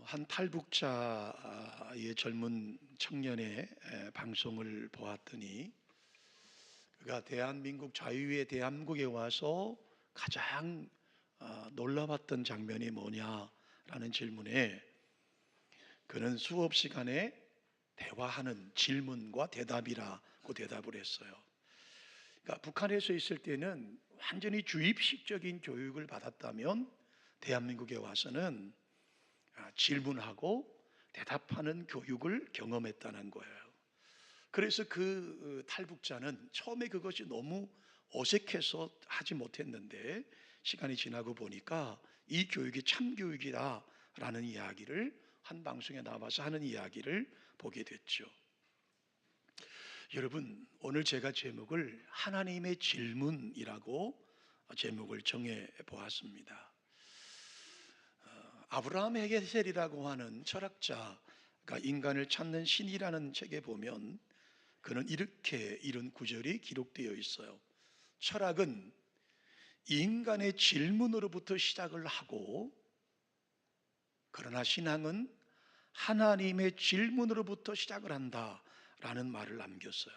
한 탈북자의 젊은 청년의 방송을 보았더니 그가 대한민국 자유의 대한민국에 와서 가장 놀라웠던 장면이 뭐냐라는 질문에 그는 수업 시간에 대화하는 질문과 대답이라고 대답을 했어요. 그러니까 북한에서 있을 때는 완전히 주입식적인 교육을 받았다면 대한민국에 와서는 질문하고 대답하는 교육을 경험했다는 거예요. 그래서 그 탈북자는 처음에 그것이 너무 어색해서 하지 못했는데 시간이 지나고 보니까 이 교육이 참교육이다라는 이야기를 한 방송에 나와서 하는 이야기를 보게 됐죠. 여러분, 오늘 제가 제목을 하나님의 질문이라고 제목을 정해 보았습니다. 아브라함 헤겔이라고 하는 철학자가 인간을 찾는 신이라는 책에 보면 그는 이렇게 이런 구절이 기록되어 있어요. 철학은 인간의 질문으로부터 시작을 하고, 그러나 신앙은 하나님의 질문으로부터 시작을 한다라는 말을 남겼어요.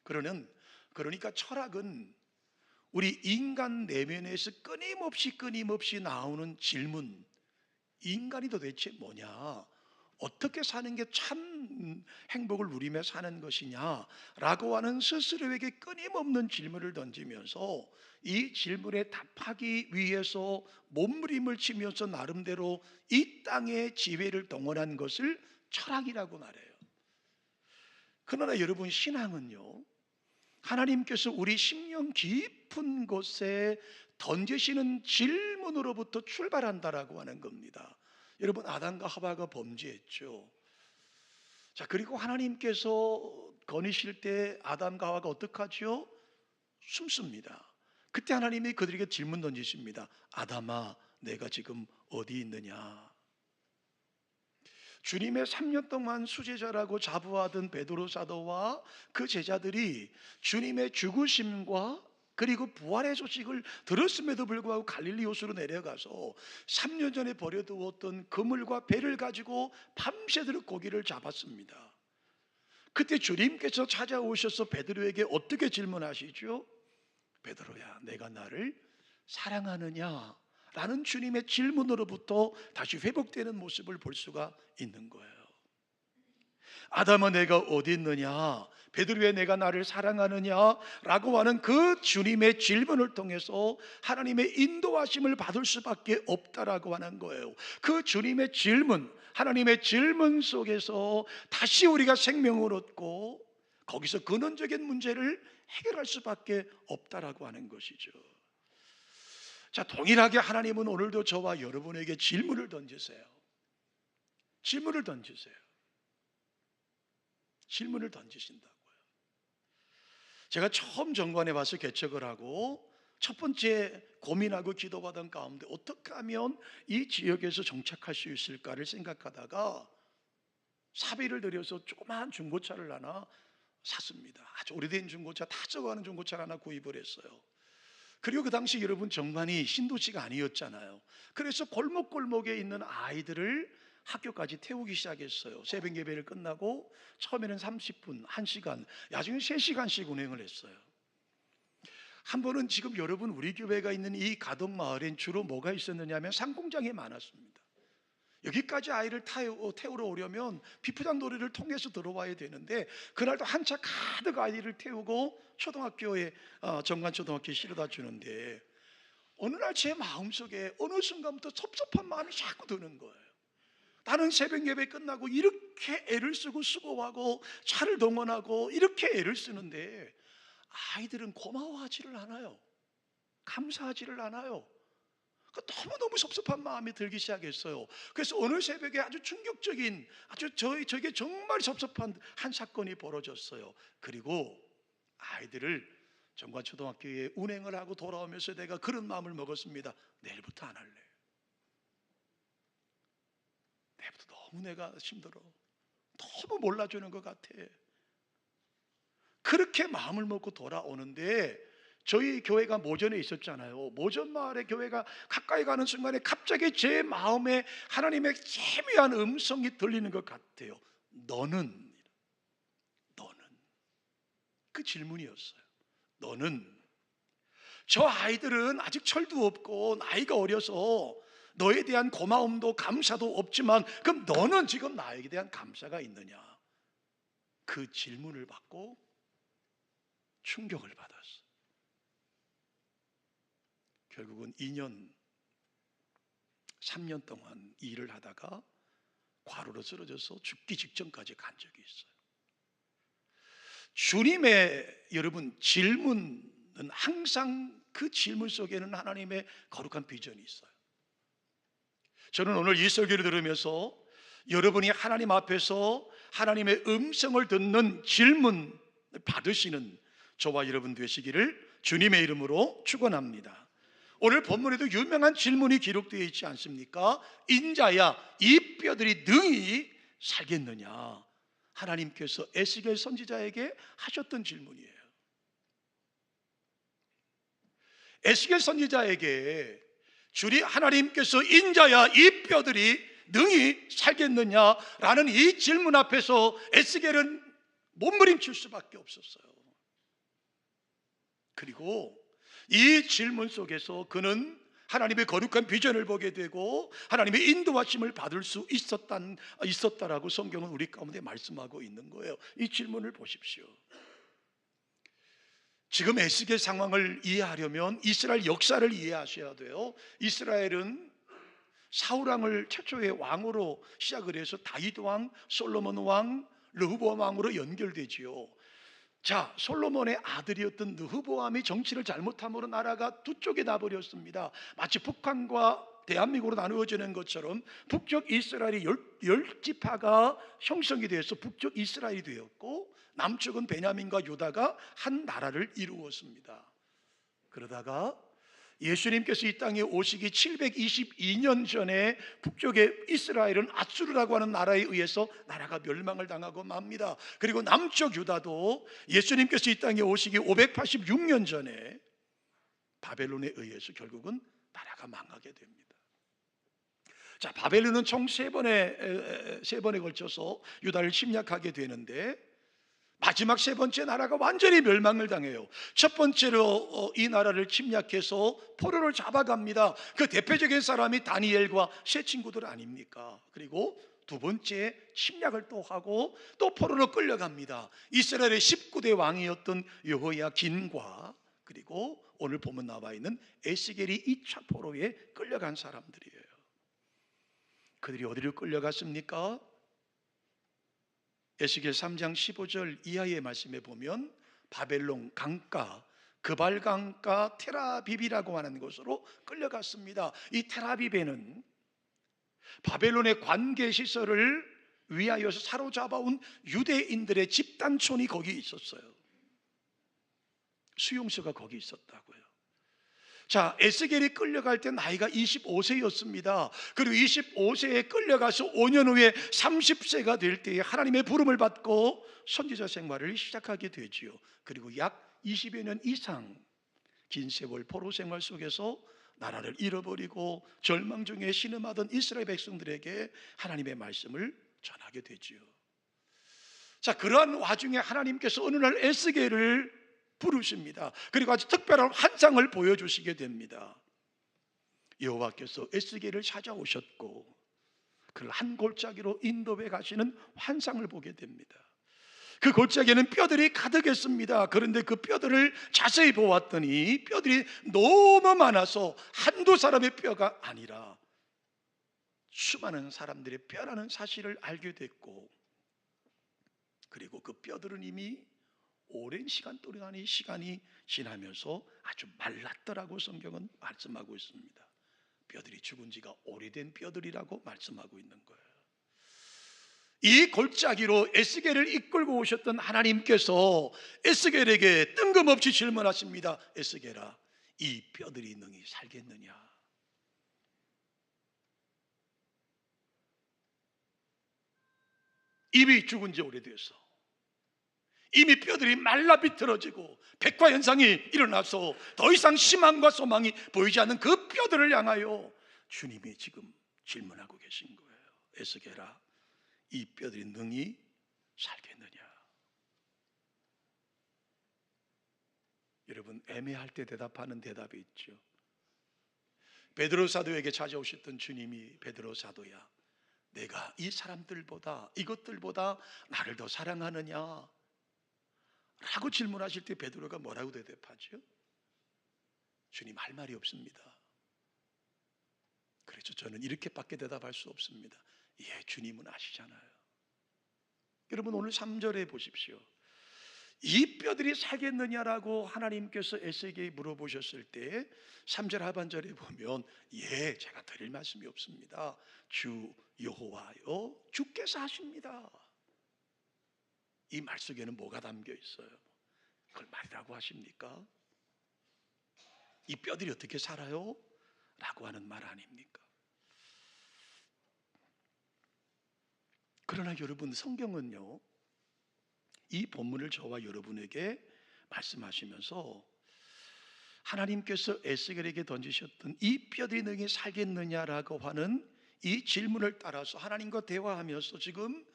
그러니까 철학은 우리 인간 내면에서 끊임없이 나오는 질문, 인간이 도대체 뭐냐? 어떻게 사는 게 참 행복을 누리며 사는 것이냐라고 하는 스스로에게 끊임없는 질문을 던지면서 이 질문에 답하기 위해서 몸부림을 치면서 나름대로 이 땅의 지혜를 동원한 것을 철학이라고 말해요. 그러나 여러분, 신앙은요, 하나님께서 우리 심령 깊은 곳에 던지시는 질문으로부터 출발한다라고 하는 겁니다. 여러분, 아담과 하와가 범죄했죠. 자, 그리고 하나님께서 거니실 때 아담과 하와가 어떡하죠? 숨습니다. 그때 하나님이 그들에게 질문 던지십니다. 아담아, 내가 지금 어디 있느냐? 주님의 3년 동안 수제자라고 자부하던 베드로 사도와 그 제자들이 주님의 죽으심과 그리고 부활의 소식을 들었음에도 불구하고 갈릴리 호수로 내려가서 3년 전에 버려두었던 그물과 배를 가지고 밤새도록 고기를 잡았습니다. 그때 주님께서 찾아오셔서 베드로에게 어떻게 질문하시죠? 베드로야, 내가 나를 사랑하느냐? 라는 주님의 질문으로부터 다시 회복되는 모습을 볼 수가 있는 거예요. 아담아, 내가 어디 있느냐? 베드로야, 내가 나를 사랑하느냐? 라고 하는 그 주님의 질문을 통해서 하나님의 인도하심을 받을 수밖에 없다라고 하는 거예요. 그 주님의 질문, 하나님의 질문 속에서 다시 우리가 생명을 얻고 거기서 근원적인 문제를 해결할 수밖에 없다라고 하는 것이죠. 자, 동일하게 하나님은 오늘도 저와 여러분에게 질문을 던지세요. 질문을 던지세요. 질문을 던지신다고요. 제가 처음 정관에 와서 개척을 하고 첫 번째 고민하고 기도받은 가운데 어떻게 하면 이 지역에서 정착할 수 있을까를 생각하다가 사비를 들여서 조그마한 중고차를 하나 샀습니다. 아주 오래된 중고차, 다 적어가는 중고차를 하나 구입을 했어요. 그리고 그 당시 여러분 정관이 신도시가 아니었잖아요. 그래서 골목골목에 있는 아이들을 학교까지 태우기 시작했어요. 새벽 예배를 끝나고 처음에는 30분, 1시간, 나중에 3시간씩 운행을 했어요. 한 번은 지금 여러분 우리 교회가 있는 이 가덕마을엔 주로 뭐가 있었느냐 하면 상공장이 많았습니다. 여기까지 아이를 태우러 오려면 비프장 도로를 통해서 들어와야 되는데 그날도 한 차 가득 아이를 태우고 초등학교에 정관초등학교에 실어다 주는데 어느 날 제 마음속에 어느 순간부터 섭섭한 마음이 자꾸 드는 거예요. 나는 새벽 예배 끝나고 이렇게 애를 쓰고 수고하고 차를 동원하고 이렇게 애를 쓰는데 아이들은 고마워하지를 않아요. 감사하지를 않아요. 너무너무 섭섭한 마음이 들기 시작했어요. 그래서 어느 새벽에 아주 충격적인, 저에게 정말 섭섭한 한 사건이 벌어졌어요. 그리고 아이들을 정관초등학교에 운행을 하고 돌아오면서 내가 그런 마음을 먹었습니다. 내일부터 안 할래. 내일부터 너무 내가 힘들어. 너무 몰라주는 것 같아. 그렇게 마음을 먹고 돌아오는데 저희 교회가 모전에 있었잖아요. 모전 마을의 교회가 가까이 가는 순간에 갑자기 제 마음에 하나님의 세미한 음성이 들리는 것 같아요. 너는 그 질문이었어요. 너는, 저 아이들은 아직 철도 없고 나이가 어려서 너에 대한 고마움도 감사도 없지만 그럼 너는 지금 나에게 대한 감사가 있느냐? 그 질문을 받고 충격을 받았어요. 결국은 2년, 3년 동안 일을 하다가 과로로 쓰러져서 죽기 직전까지 간 적이 있어요. 주님의 여러분 질문은 항상 그 질문 속에는 하나님의 거룩한 비전이 있어요. 저는 오늘 이 설교를 들으면서 여러분이 하나님 앞에서 하나님의 음성을 듣는 질문을 받으시는 저와 여러분 되시기를 주님의 이름으로 축원합니다. 오늘 본문에도 유명한 질문이 기록되어 있지 않습니까? 인자야, 이 뼈들이 능히 살겠느냐? 하나님께서 에스겔 선지자에게 하셨던 질문이에요. 에스겔 선지자에게 주리 하나님께서 인자야, 이 뼈들이 능히 살겠느냐라는 이 질문 앞에서 에스겔은 몸부림칠 수밖에 없었어요. 그리고 이 질문 속에서 그는 하나님의 거룩한 비전을 보게 되고 하나님의 인도하심을 받을 수 있었다라고 성경은 우리 가운데 말씀하고 있는 거예요. 이 질문을 보십시오. 지금 에스겔 상황을 이해하려면 이스라엘 역사를 이해하셔야 돼요. 이스라엘은 사울왕을 최초의 왕으로 시작을 해서 다윗 왕, 솔로몬 왕, 르호보암 왕으로 연결되지요. 자, 솔로몬의 아들이었던 르호보암이 정치를 잘못함으로 나라가 두 쪽에 나버렸습니다. 마치 북한과 대한민국으로 나누어지는 것처럼 북쪽 이스라엘이 열 지파가 형성이 되어서 북쪽 이스라엘이 되었고 남쪽은 베냐민과 유다가 한 나라를 이루었습니다. 그러다가 예수님께서 이 땅에 오시기 722년 전에 북쪽의 이스라엘은 아수르라고 하는 나라에 의해서 나라가 멸망을 당하고 맙니다. 그리고 남쪽 유다도 예수님께서 이 땅에 오시기 586년 전에 바벨론에 의해서 결국은 나라가 망하게 됩니다. 자, 바벨론은 총 세 번에 걸쳐서 유다를 침략하게 되는데 마지막 세 번째 나라가 완전히 멸망을 당해요. 첫 번째로 이 나라를 침략해서 포로를 잡아갑니다. 그 대표적인 사람이 다니엘과 세 친구들 아닙니까? 그리고 두 번째 침략을 또 하고 또 포로로 끌려갑니다. 이스라엘의 19대 왕이었던 여호야긴과 그리고 오늘 보면 나와 있는 에스겔이 2차 포로에 끌려간 사람들이에요. 그들이 어디로 끌려갔습니까? 에스겔 3장 15절 이하의 말씀에 보면 바벨론 강가, 그발 강가 테라빕이라고 하는 곳으로 끌려갔습니다. 이 테라빕에는 바벨론의 관계 시설을 위하여서 사로잡아온 유대인들의 집단촌이 거기 있었어요. 수용소가 거기 있었다고요. 자, 에스겔이 끌려갈 때 나이가 25세였습니다. 그리고 25세에 끌려가서 5년 후에 30세가 될 때에 하나님의 부름을 받고 선지자 생활을 시작하게 되지요. 그리고 약 20여 년 이상 긴 세월 포로 생활 속에서 나라를 잃어버리고 절망 중에 신음하던 이스라엘 백성들에게 하나님의 말씀을 전하게 되지요. 자, 그러한 와중에 하나님께서 어느 날 에스겔을 부르십니다. 그리고 아주 특별한 환상을 보여주시게 됩니다. 여호와께서 에스겔을 찾아오셨고 그를 한 골짜기로 인도해 가시는 환상을 보게 됩니다. 그 골짜기에는 뼈들이 가득했습니다. 그런데 그 뼈들을 자세히 보았더니 뼈들이 너무 많아서 한두 사람의 뼈가 아니라 수많은 사람들의 뼈라는 사실을 알게 됐고, 그리고 그 뼈들은 이미 오랜 시간 동안의 시간이 지나면서 아주 말랐더라고 성경은 말씀하고 있습니다. 뼈들이 죽은 지가 오래된 뼈들이라고 말씀하고 있는 거예요. 이 골짜기로 에스겔을 이끌고 오셨던 하나님께서 에스겔에게 뜬금없이 질문하십니다. 에스겔아, 이 뼈들이 능히 살겠느냐? 이미 죽은 지 오래돼서 이미 뼈들이 말라 비틀어지고 백화 현상이 일어나서 더 이상 희망과 소망이 보이지 않는 그 뼈들을 향하여 주님이 지금 질문하고 계신 거예요. 에스겔아, 이 뼈들이 능히 살겠느냐? 여러분, 애매할 때 대답하는 대답이 있죠. 베드로 사도에게 찾아오셨던 주님이, 베드로 사도야, 내가 이 사람들보다, 이것들보다 나를 더 사랑하느냐? 라고 질문하실 때 베드로가 뭐라고 대답하죠? 주님, 할 말이 없습니다. 그래서 저는 이렇게밖에 대답할 수 없습니다. 예, 주님은 아시잖아요. 여러분, 오늘 3절에 보십시오. 이 뼈들이 살겠느냐라고 하나님께서 에스겔에게 물어보셨을 때 3절 하반절에 보면, 예, 제가 드릴 말씀이 없습니다. 주 여호와여, 주께서 하십니다. 이 말 속에는 뭐가 담겨 있어요? 그걸 말이라고 하십니까? 이 뼈들이 어떻게 살아요? 라고 하는 말 아닙니까? 그러나 여러분, 성경은요, 이 본문을 저와 여러분에게 말씀하시면서 하나님께서 에스겔에게 던지셨던 이 뼈들이 능히 살겠느냐라고 하는 이 질문을 따라서 하나님과 대화하면서 지금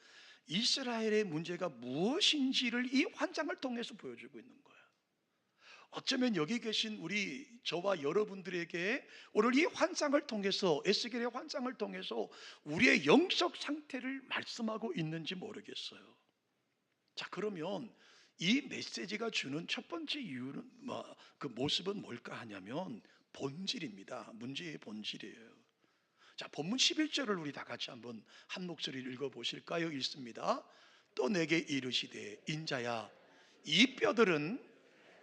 이스라엘의 문제가 무엇인지를 이 환상을 통해서 보여주고 있는 거예요. 어쩌면 여기 계신 우리 저와 여러분들에게 오늘 이 환상을 통해서, 에스겔의 환상을 통해서 우리의 영적 상태를 말씀하고 있는지 모르겠어요. 자, 그러면 이 메시지가 주는 첫 번째 이유는 그 모습은 뭘까 하냐면 본질입니다. 문제의 본질이에요. 자, 본문 11절을 우리 다 같이 한번 한 목소리를 읽어보실까요? 읽습니다. 또 내게 이르시되 인자야, 이 뼈들은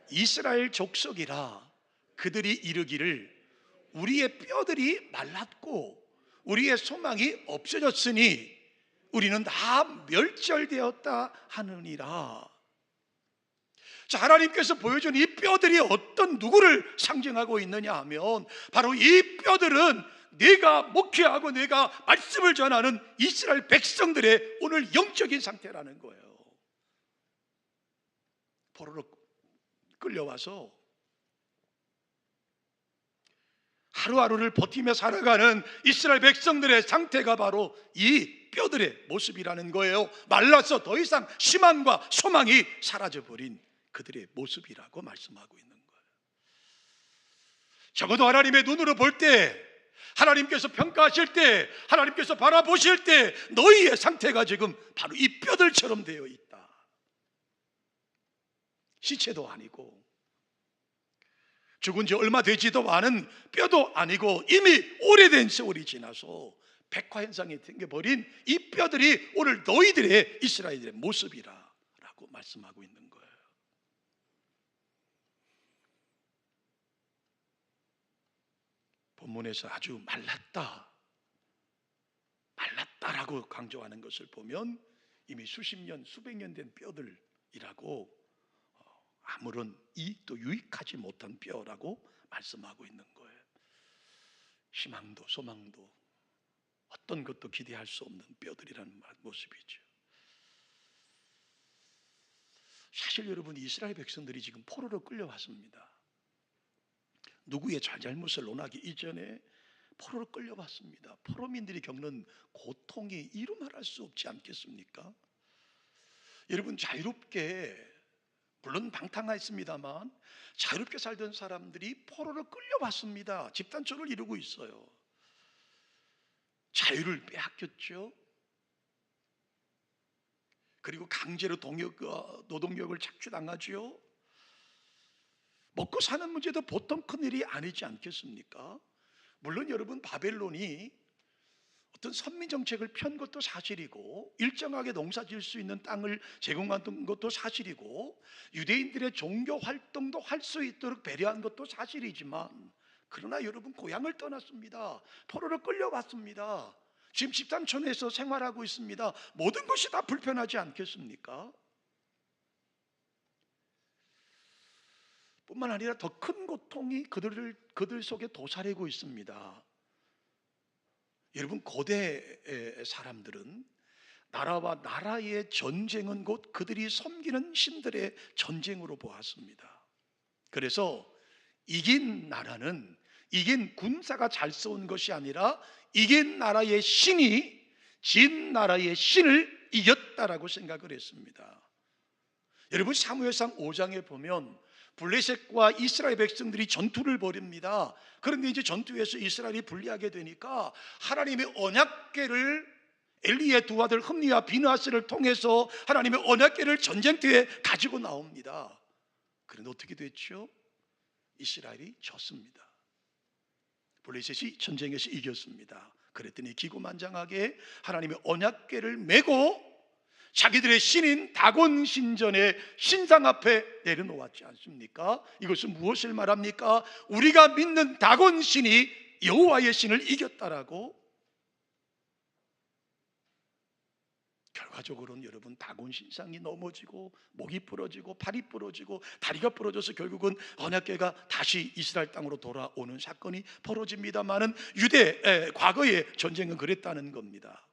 이스라엘 족속이라. 그들이 이르기를 우리의 뼈들이 말랐고 우리의 소망이 없어졌으니 우리는 다 멸절되었다 하느니라. 자, 하나님께서 보여준 이 뼈들이 어떤 누구를 상징하고 있느냐 하면 바로 이 뼈들은 내가 목회하고 내가 말씀을 전하는 이스라엘 백성들의 오늘 영적인 상태라는 거예요. 포로로 끌려와서 하루하루를 버티며 살아가는 이스라엘 백성들의 상태가 바로 이 뼈들의 모습이라는 거예요. 말라서 더 이상 희망과 소망이 사라져버린 그들의 모습이라고 말씀하고 있는 거예요. 적어도 하나님의 눈으로 볼 때, 하나님께서 평가하실 때, 하나님께서 바라보실 때 너희의 상태가 지금 바로 이 뼈들처럼 되어 있다. 시체도 아니고 죽은 지 얼마 되지도 않은 뼈도 아니고 이미 오래된 세월이 지나서 백화현상이 생겨버린 이 뼈들이 오늘 너희들의 이스라엘의 모습이라고 말씀하고 있는 거예요. 본문에서 아주 말랐다라고 강조하는 것을 보면 이미 수십 년, 수백 년 된 뼈들이라고, 아무런 이익도 유익하지 못한 뼈라고 말씀하고 있는 거예요. 희망도 소망도 어떤 것도 기대할 수 없는 뼈들이라는 모습이죠. 사실 여러분, 이스라엘 백성들이 지금 포로로 끌려왔습니다. 누구의 잘잘못을 논하기 이전에 포로로 끌려왔습니다. 포로민들이 겪는 고통이 이루 말할 수 없지 않겠습니까? 여러분, 자유롭게, 물론 방탕했습니다만 자유롭게 살던 사람들이 포로로 끌려왔습니다. 집단처를 이루고 있어요. 자유를 빼앗겼죠. 그리고 강제로 노동력을 착취당하죠. 먹고 사는 문제도 보통 큰일이 아니지 않겠습니까? 물론 여러분, 바벨론이 어떤 선민 정책을 편 것도 사실이고 일정하게 농사 지을 수 있는 땅을 제공한 것도 사실이고 유대인들의 종교 활동도 할 수 있도록 배려한 것도 사실이지만, 그러나 여러분, 고향을 떠났습니다. 포로로 끌려왔습니다. 지금 집단촌에서 생활하고 있습니다. 모든 것이 다 불편하지 않겠습니까? 뿐만 아니라 더 큰 고통이 그들 속에 도사리고 있습니다. 여러분, 고대의 사람들은 나라와 나라의 전쟁은 곧 그들이 섬기는 신들의 전쟁으로 보았습니다. 그래서 이긴 나라는 이긴 군사가 잘 싸운 것이 아니라 이긴 나라의 신이 진 나라의 신을 이겼다라고 생각을 했습니다. 여러분, 사무엘상 5장에 보면 블레셋과 이스라엘 백성들이 전투를 벌입니다. 그런데 이제 전투에서 이스라엘이 불리하게 되니까 하나님의 언약궤를 엘리의 두 아들 흠니와 비느하스를 통해서 하나님의 언약궤를 전쟁터에 가지고 나옵니다. 그런데 어떻게 됐죠? 이스라엘이 졌습니다. 블레셋이 전쟁에서 이겼습니다. 그랬더니 기고만장하게 하나님의 언약궤를 메고 자기들의 신인 다곤 신전의 신상 앞에 내려놓았지 않습니까? 이것은 무엇을 말합니까? 우리가 믿는 다곤 신이 여호와의 신을 이겼다라고. 결과적으로는 여러분, 다곤 신상이 넘어지고 목이 부러지고 팔이 부러지고 다리가 부러져서 결국은 언약궤가 다시 이스라엘 땅으로 돌아오는 사건이 벌어집니다만은 유대 과거의 전쟁은 그랬다는 겁니다.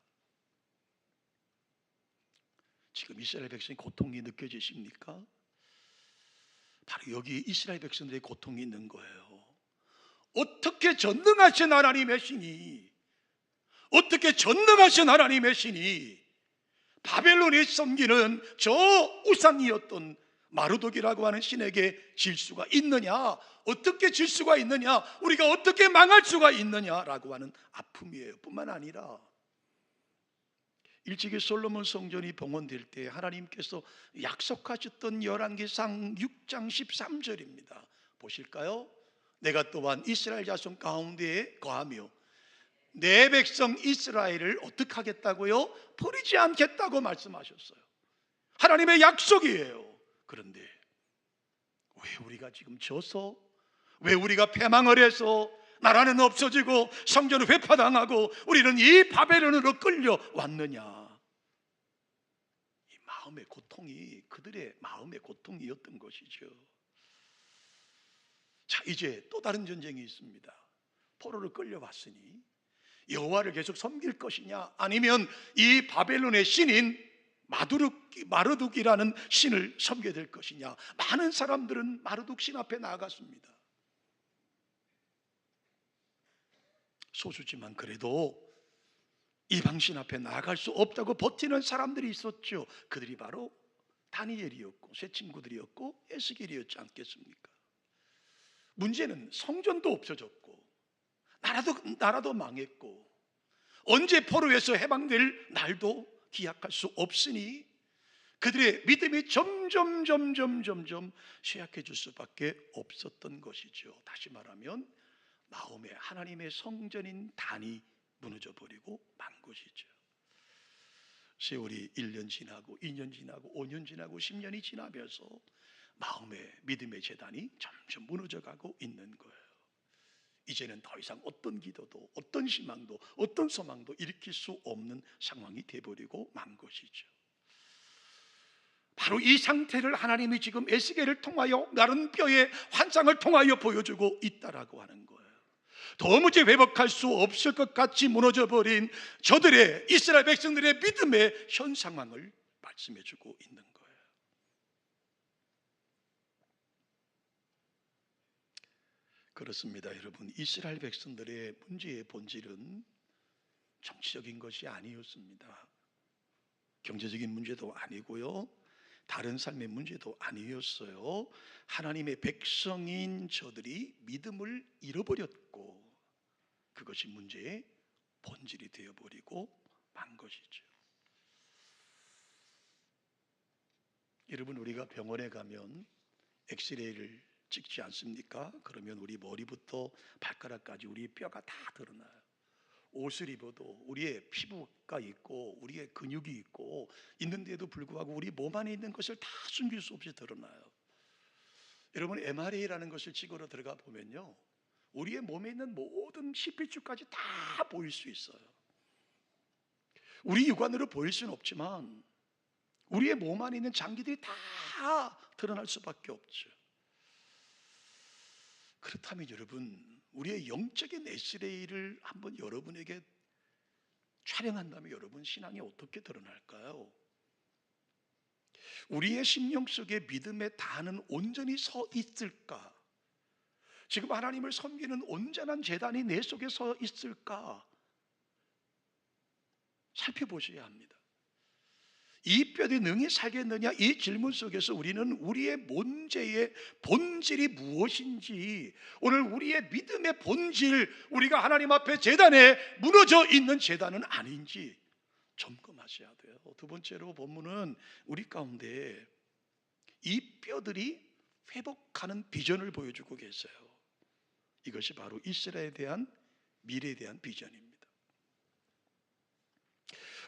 지금 이스라엘 백성의 고통이 느껴지십니까? 바로 여기 이스라엘 백성들의 고통이 있는 거예요. 어떻게 전능하신 하나님의 신이, 어떻게 전능하신 하나님의 신이 바벨론이 섬기는 저 우상이었던 마르독이라고 하는 신에게 질 수가 있느냐, 어떻게 질 수가 있느냐, 우리가 어떻게 망할 수가 있느냐라고 하는 아픔이에요. 뿐만 아니라 일찍이 솔로몬 성전이 봉헌될 때 하나님께서 약속하셨던 열왕기상 6장 13절입니다. 보실까요? 내가 또한 이스라엘 자손 가운데에 거하며 내 백성 이스라엘을 어떻게 하겠다고요? 버리지 않겠다고 말씀하셨어요. 하나님의 약속이에요. 그런데 왜 우리가 지금 져서, 왜 우리가 패망을 해서 나라는 없어지고 성전은 회파당하고 우리는 이 바벨론으로 끌려왔느냐? 이 마음의 고통이 그들의 마음의 고통이었던 것이죠. 자, 이제 또 다른 전쟁이 있습니다. 포로로 끌려왔으니 여호와를 계속 섬길 것이냐, 아니면 이 바벨론의 신인 마르둑이라는 신을 섬겨야 될 것이냐. 많은 사람들은 마르둑 신 앞에 나아갔습니다. 소수지만 그래도 이방신 앞에 나아갈 수 없다고 버티는 사람들이 있었죠. 그들이 바로 다니엘이었고 세 친구들이었고 에스겔이었지 않겠습니까? 문제는 성전도 없어졌고 나라도 망했고 언제 포로에서 해방될 날도 기약할 수 없으니 그들의 믿음이 점점 쇠약해질 수밖에 없었던 것이죠. 다시 말하면 마음에 하나님의 성전인 단이 무너져 버리고 만 것이죠. 세월이 1년 지나고 2년 지나고 5년 지나고 10년이 지나면서 마음의 믿음의 재단이 점점 무너져가고 있는 거예요. 이제는 더 이상 어떤 기도도 어떤 희망도 어떤 소망도 일으킬 수 없는 상황이 되어버리고 만 것이죠. 바로 이 상태를 하나님이 지금 에스겔을 통하여 마른 뼈의 환상을 통하여 보여주고 있다라고 하는 거예요. 도무지 회복할 수 없을 것 같이 무너져버린 저들의 이스라엘 백성들의 믿음의 현 상황을 말씀해주고 있는 거예요. 그렇습니다. 여러분, 이스라엘 백성들의 문제의 본질은 정치적인 것이 아니었습니다. 경제적인 문제도 아니고요, 다른 삶의 문제도 아니었어요. 하나님의 백성인 저들이 믿음을 잃어버렸고 그것이 문제의 본질이 되어버리고 만 것이죠. 여러분, 우리가 병원에 가면 엑스레이를 찍지 않습니까? 그러면 우리 머리부터 발가락까지 우리 뼈가 다 드러나요. 옷을 입어도 우리의 피부가 있고 우리의 근육이 있고 있는데도 불구하고 우리 몸 안에 있는 것을 다 숨길 수 없이 드러나요. 여러분, MRA라는 것을 찍으러 들어가 보면요, 우리의 몸에 있는 모든 실핏줄까지 다 보일 수 있어요. 우리 육안으로 보일 수는 없지만 우리의 몸 안에 있는 장기들이 다 드러날 수밖에 없죠. 그렇다면 여러분, 우리의 영적인 엑스레이를 한번 여러분에게 촬영한다면 여러분 신앙이 어떻게 드러날까요? 우리의 심령 속에 믿음의 단은 온전히 서 있을까? 지금 하나님을 섬기는 온전한 제단이 내 속에 서 있을까? 살펴보셔야 합니다. 이 뼈들이 능히 살겠느냐? 이 질문 속에서 우리는 우리의 문제의 본질이 무엇인지, 오늘 우리의 믿음의 본질, 우리가 하나님 앞에 제단에 무너져 있는 제단은 아닌지 점검하셔야 돼요. 두 번째로 본문은 우리 가운데 이 뼈들이 회복하는 비전을 보여주고 계세요. 이것이 바로 이스라엘에 대한 미래에 대한 비전입니다.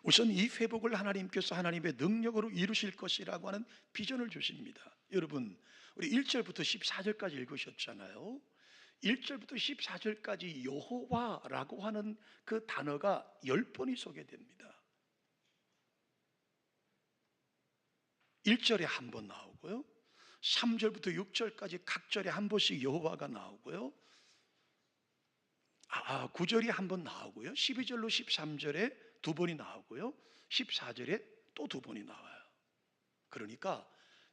우선 이 회복을 하나님께서 하나님의 능력으로 이루실 것이라고 하는 비전을 주십니다. 여러분, 우리 1절부터 14절까지 읽으셨잖아요. 1절부터 14절까지 여호와라고 하는 그 단어가 10번이 소개됩니다. 1절에 한 번 나오고요, 3절부터 6절까지 각 절에 한 번씩 여호와가 나오고요, 9절이 한 번 나오고요, 12절로 13절에 두 번이 나오고요, 14절에 또 두 번이 나와요. 그러니까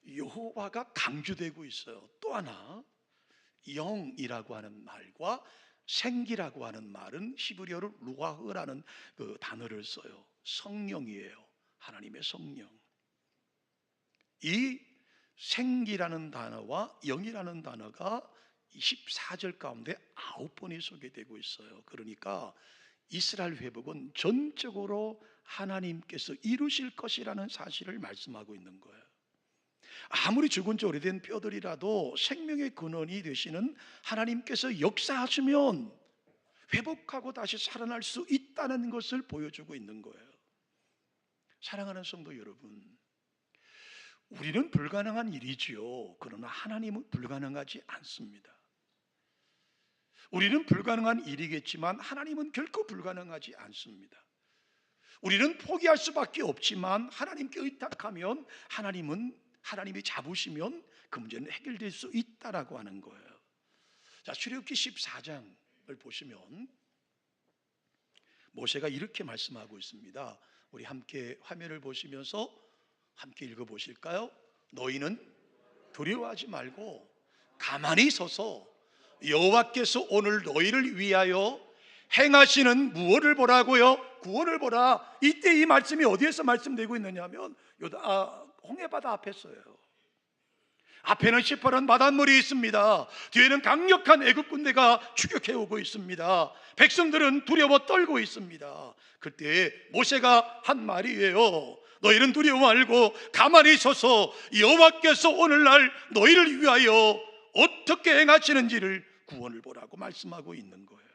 여호와가 강조되고 있어요. 또 하나, 영이라고 하는 말과 생기라고 하는 말은 히브리어로 루아흐라는 그 단어를 써요. 성령이에요. 하나님의 성령. 이 생기라는 단어와 영이라는 단어가 14절 가운데 9번이 소개되고 있어요. 그러니까 이스라엘 회복은 전적으로 하나님께서 이루실 것이라는 사실을 말씀하고 있는 거예요. 아무리 죽은 지 오래된 뼈들이라도 생명의 근원이 되시는 하나님께서 역사하시면 회복하고 다시 살아날 수 있다는 것을 보여주고 있는 거예요. 사랑하는 성도 여러분, 우리는 불가능한 일이지요. 그러나 하나님은 불가능하지 않습니다. 우리는 불가능한 일이겠지만 하나님은 결코 불가능하지 않습니다. 우리는 포기할 수밖에 없지만 하나님께 의탁하면 하나님이 잡으시면 그 문제는 해결될 수 있다라고 하는 거예요. 자, 출애굽기 14장을 보시면 모세가 이렇게 말씀하고 있습니다. 우리 함께 화면을 보시면서 함께 읽어보실까요? 너희는 두려워하지 말고 가만히 서서 여호와께서 오늘 너희를 위하여 행하시는 무엇을 보라고요? 구원을 보라. 이때 이 말씀이 어디에서 말씀되고 있느냐면 홍해바다 앞에서요. 앞에는 시퍼런 바닷물이 있습니다. 뒤에는 강력한 애굽 군대가 추격해 오고 있습니다. 백성들은 두려워 떨고 있습니다. 그때 모세가 한 말이에요. 너희는 두려워 말고 가만히 서서 여호와께서 오늘날 너희를 위하여 어떻게 행하시는지를 구원을 보라고 말씀하고 있는 거예요.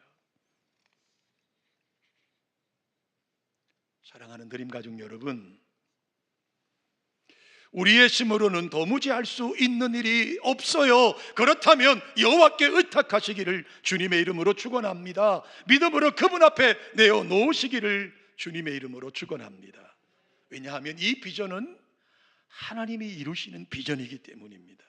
사랑하는 드림가족 여러분, 우리의 힘으로는 도무지 할 수 있는 일이 없어요. 그렇다면 여호와께 의탁하시기를 주님의 이름으로 축원합니다. 믿음으로 그분 앞에 내어 놓으시기를 주님의 이름으로 축원합니다. 왜냐하면 이 비전은 하나님이 이루시는 비전이기 때문입니다.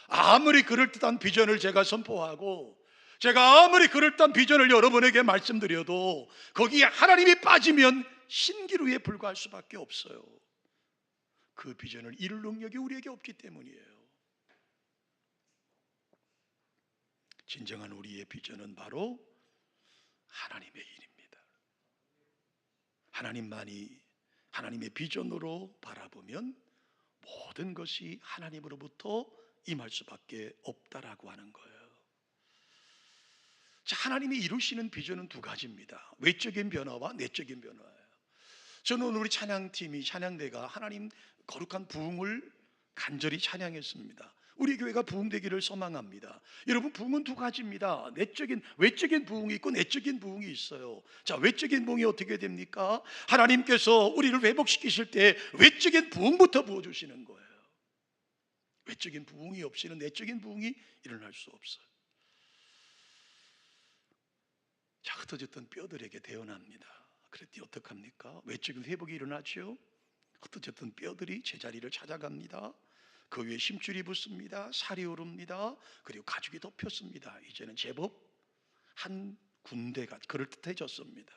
아무리 그럴듯한 비전을 제가 선포하고 제가 아무리 그럴듯한 비전을 여러분에게 말씀드려도 거기에 하나님이 빠지면 신기루에 불과할 수밖에 없어요. 그 비전을 이룰 능력이 우리에게 없기 때문이에요. 진정한 우리의 비전은 바로 하나님의 일입니다. 하나님의 비전으로 바라보면 모든 것이 하나님으로부터 임할 수밖에 없다라고 하는 거예요. 자, 하나님이 이루시는 비전은 두 가지입니다. 외적인 변화와 내적인 변화예요. 저는 우리 찬양팀이, 찬양대가 하나님 거룩한 부흥을 간절히 찬양했습니다. 우리 교회가 부흥되기를 소망합니다. 여러분, 부흥은 두 가지입니다. 외적인 부흥이 있고 내적인 부흥이 있어요. 자, 외적인 부흥이 어떻게 됩니까? 하나님께서 우리를 회복시키실 때 외적인 부흥부터 부어주시는 거예요. 외적인 부흥이 없이는 내적인 부흥이 일어날 수 없어요. 자, 흩어졌던 뼈들에게 대언합니다. 그랬더니 어떡합니까? 외적인 회복이 일어나죠. 흩어졌던 뼈들이 제자리를 찾아갑니다. 그 위에 힘줄이 붙습니다. 살이 오릅니다. 그리고 가죽이 덮였습니다. 이제는 제법 한 군대가 그럴듯해졌습니다.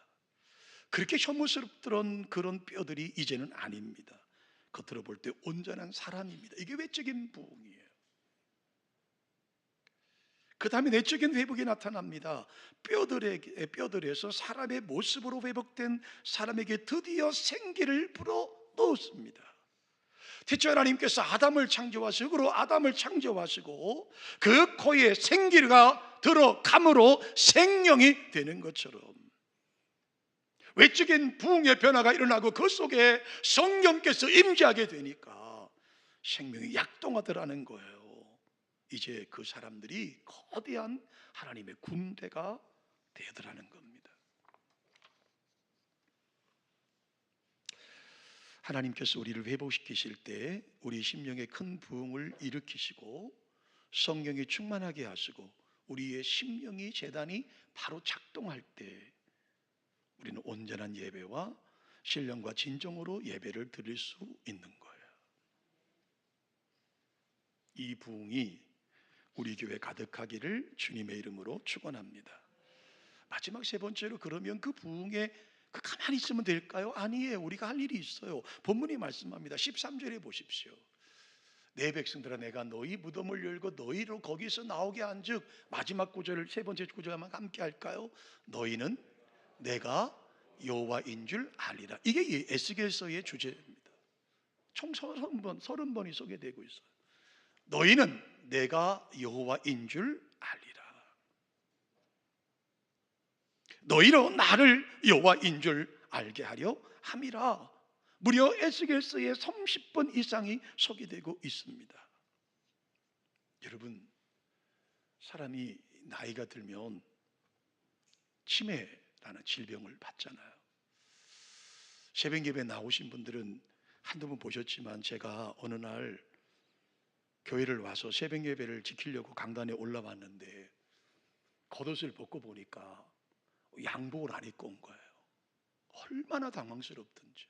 그렇게 혐오스럽던 그런 뼈들이 이제는 아닙니다. 겉으로 볼 때 온전한 사람입니다. 이게 외적인 부흥이에요. 그 다음에 내적인 회복이 나타납니다. 뼈들에서 사람의 모습으로 회복된 사람에게 드디어 생기를 불어 넣었습니다. 대체 하나님께서 아담을 창조하시고 흙으로 아담을 창조하시고 그 코에 생기가 들어감으로 생명이 되는 것처럼 외적인 부흥의 변화가 일어나고 그 속에 성령께서 임재하게 되니까 생명이 약동하더라는 거예요. 이제 그 사람들이 거대한 하나님의 군대가 되더라는 겁니다. 하나님께서 우리를 회복시키실 때 우리 심령에 큰 부흥을 일으키시고 성령이 충만하게 하시고 우리의 심령이 제단이 바로 작동할 때 우리는 온전한 예배와 신령과 진정으로 예배를 드릴 수 있는 거예요. 이 부흥이 우리 교회 가득하기를 주님의 이름으로 축원합니다. 마지막 세 번째로, 그러면 그 부흥에 가만히 있으면 될까요? 아니에요. 우리가 할 일이 있어요. 본문이 말씀합니다. 13절에 보십시오. 내 백성들아 내가 너희 무덤을 열고 너희로 거기서 나오게 한즉, 마지막 구절을 세 번째 구절만 함께 할까요? 너희는 내가 여호와인 줄 알리라. 이게 에스겔서의 주제입니다. 총 30번이 소개되고 있어요. 너희는 내가 여호와인 줄 알리라. 너희로 나를 여호와인 줄 알게 하려 함이라. 무려 에스겔서에 30번 이상이 소개되고 있습니다. 여러분, 사람이 나이가 들면 치매라는 질병을 받잖아요. 새벽 예배 나오신 분들은 한두 번 보셨지만, 제가 어느 날 교회를 와서 새벽 예배를 지키려고 강단에 올라왔는데 겉옷을 벗고 보니까 양복을 안 입고 온 거예요. 얼마나 당황스럽든지.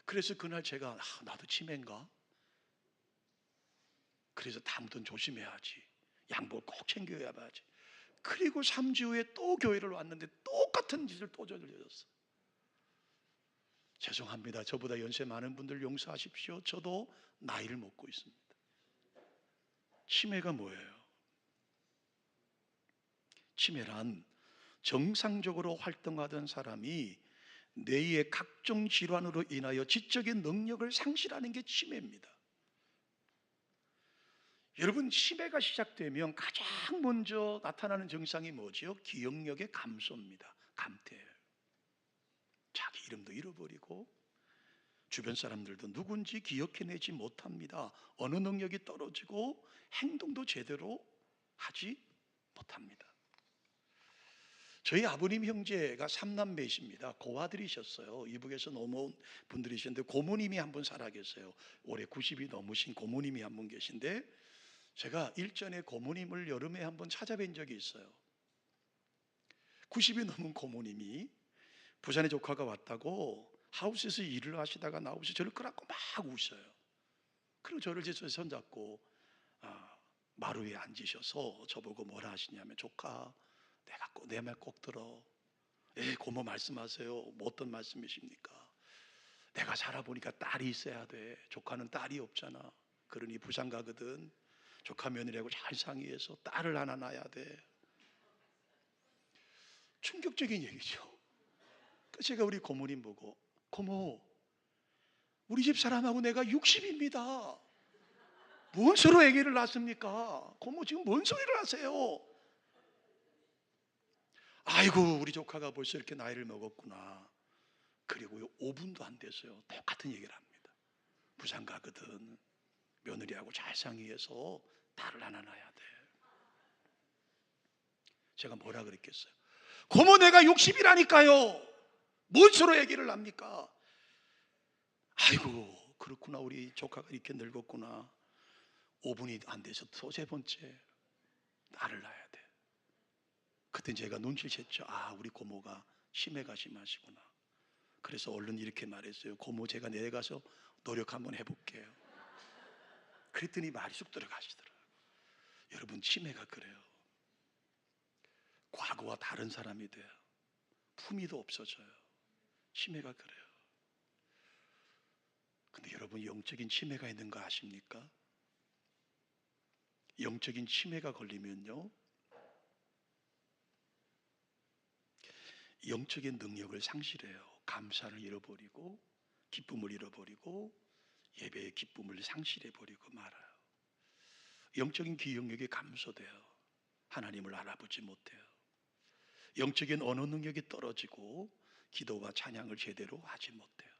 그래서 그날 제가 나도 치매인가? 그래서 다음부터는 조심해야지. 양복을 꼭 챙겨야 봐야지. 그리고 3주 후에 또 교회를 왔는데 똑같은 짓을 또 저질렀어요. 죄송합니다. 저보다 연세 많은 분들 용서하십시오. 저도 나이를 먹고 있습니다. 치매가 뭐예요? 치매란 정상적으로 활동하던 사람이 뇌의 각종 질환으로 인하여 지적인 능력을 상실하는 게 치매입니다. 여러분, 치매가 시작되면 가장 먼저 나타나는 증상이 뭐죠? 기억력의 감소입니다. 감퇴. 자기 이름도 잃어버리고 주변 사람들도 누군지 기억해내지 못합니다. 언어 능력이 떨어지고 행동도 제대로 하지 못합니다. 저희 아버님 형제가 3남매이십니다. 고아들이셨어요. 이북에서 넘어온 분들이셨는데 고모님이 한 분 살아 계세요. 올해 90이 넘으신 고모님이 한 분 계신데, 제가 일전에 고모님을 여름에 한 번 찾아뵌 적이 있어요. 90이 넘은 고모님이 부산에 조카가 왔다고 하우스에서 일을 하시다가 나오셔서 저를 끌어안고 막 우셔요. 그리고 저를 제 손잡고 마루 위에 앉으셔서 저보고 뭐라 하시냐면, 조카, 내가 내 말 꼭 들어. 고모 말씀하세요. 뭐 어떤 말씀이십니까? 내가 살아보니까 딸이 있어야 돼. 조카는 딸이 없잖아. 그러니 부산 가거든. 조카 며느리하고 잘 상의해서 딸을 하나 낳아야 돼. 충격적인 얘기죠. 제가 우리 고모님 보고, 고모, 우리 집 사람하고 내가 60입니다. 뭔 소로 아기를 낳습니까? 고모 지금 뭔 소리를 하세요? 아이고, 우리 조카가 벌써 이렇게 나이를 먹었구나. 그리고 5분도 안 됐어요. 똑같은 얘기를 합니다. 부산 가거든. 며느리하고 잘 상의해서 딸을 하나 낳아야 돼. 제가 뭐라 그랬겠어요? 고모, 내가 60이라니까요. 뭔 소로 얘기를 합니까? 아이고, 그렇구나. 우리 조카가 이렇게 늙었구나. 5분이 안 돼서 또 세 번째 딸을 낳아야 돼. 그때 제가 눈치를 챘죠. 우리 고모가 치매가 심하시구나. 그래서 얼른 이렇게 말했어요. 고모, 제가 내려가서 노력 한번 해볼게요. 그랬더니 말이 쑥 들어가시더라고요. 여러분, 치매가 그래요. 과거와 다른 사람이 돼요. 품위도 없어져요. 치매가 그래요. 근데 여러분, 영적인 치매가 있는 거 아십니까? 영적인 치매가 걸리면요, 영적인 능력을 상실해요. 감사를 잃어버리고 기쁨을 잃어버리고 예배의 기쁨을 상실해버리고 말아요. 영적인 기억력이 감소돼요. 하나님을 알아보지 못해요. 영적인 언어 능력이 떨어지고 기도와 찬양을 제대로 하지 못해요.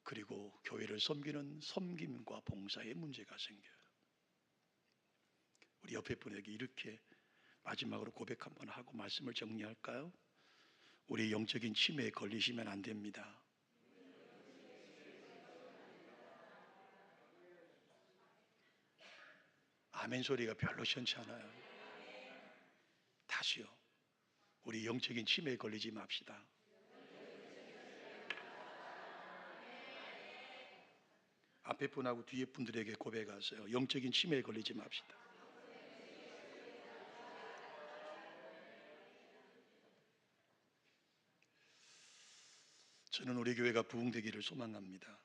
그리고 교회를 섬기는 섬김과 봉사에 문제가 생겨요. 우리 옆에 분에게 이렇게 마지막으로 고백 한번 하고 말씀을 정리할까요? 우리 영적인 치매에 걸리시면 안 됩니다. 아멘 소리가 별로 시원치 않아요. 다시요. 우리 영적인 치매에 걸리지 맙시다. 앞에 분하고 뒤에 분들에게 고백하세요. 영적인 치매에 걸리지 맙시다. 저는 우리 교회가 부흥되기를 소망합니다.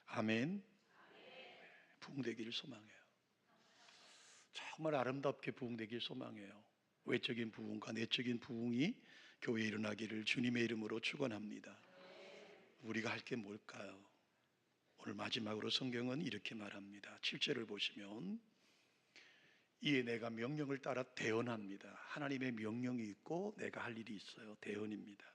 아멘. 부흥되기를 소망해요. 정말 아름답게 부흥되길 소망해요. 외적인 부흥과 내적인 부흥이 교회에 일어나기를 주님의 이름으로 축원합니다. 우리가 할 게 뭘까요? 오늘 마지막으로 성경은 이렇게 말합니다. 7절을 보시면 이에 내가 명령을 따라 대언합니다. 하나님의 명령이 있고 내가 할 일이 있어요. 대언입니다.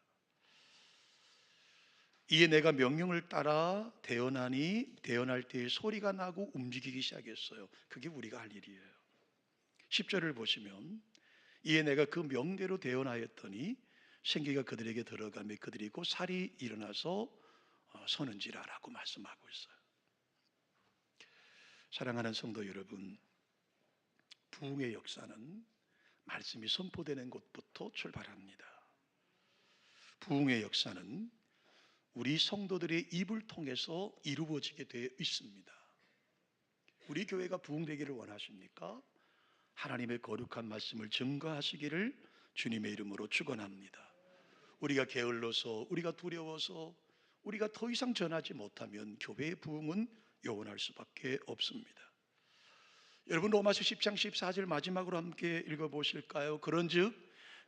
이에 내가 명령을 따라 대언하니 대언할 때에 소리가 나고 움직이기 시작했어요. 그게 우리가 할 일이에요. 10절을 보시면 이에 내가 그 명대로 대언하였더니 생기가 그들에게 들어가며 그들이 곧 살이 일어나서 서는지라라고 말씀하고 있어요. 사랑하는 성도 여러분, 부흥의 역사는 말씀이 선포되는 곳부터 출발합니다. 부흥의 역사는 우리 성도들의 입을 통해서 이루어지게 되어 있습니다. 우리 교회가 부흥되기를 원하십니까? 하나님의 거룩한 말씀을 증거하시기를 주님의 이름으로 축원합니다. 우리가 게을러서, 우리가 두려워서, 우리가 더 이상 전하지 못하면 교회의 부흥은 요원할 수밖에 없습니다. 여러분, 로마서 10장 14절 마지막으로 함께 읽어보실까요? 그런즉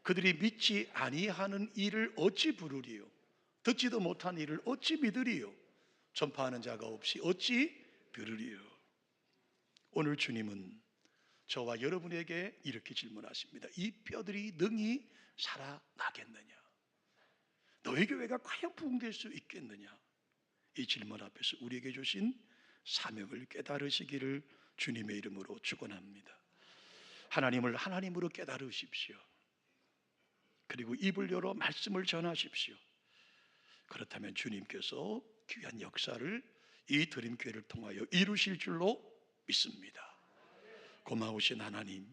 그들이 믿지 아니하는 일을 어찌 부르리요? 듣지도 못한 일을 어찌 믿으리요? 전파하는 자가 없이 어찌 들으리요? 오늘 주님은 저와 여러분에게 이렇게 질문하십니다. 이 뼈들이 능히 살아나겠느냐? 너희 교회가 과연 부흥될 수 있겠느냐? 이 질문 앞에서 우리에게 주신 사명을 깨달으시기를 주님의 이름으로 축원합니다. 하나님을 하나님으로 깨달으십시오. 그리고 입을 열어 말씀을 전하십시오. 그렇다면 주님께서 귀한 역사를 이 드림교회를 통하여 이루실 줄로 믿습니다. 고마우신 하나님,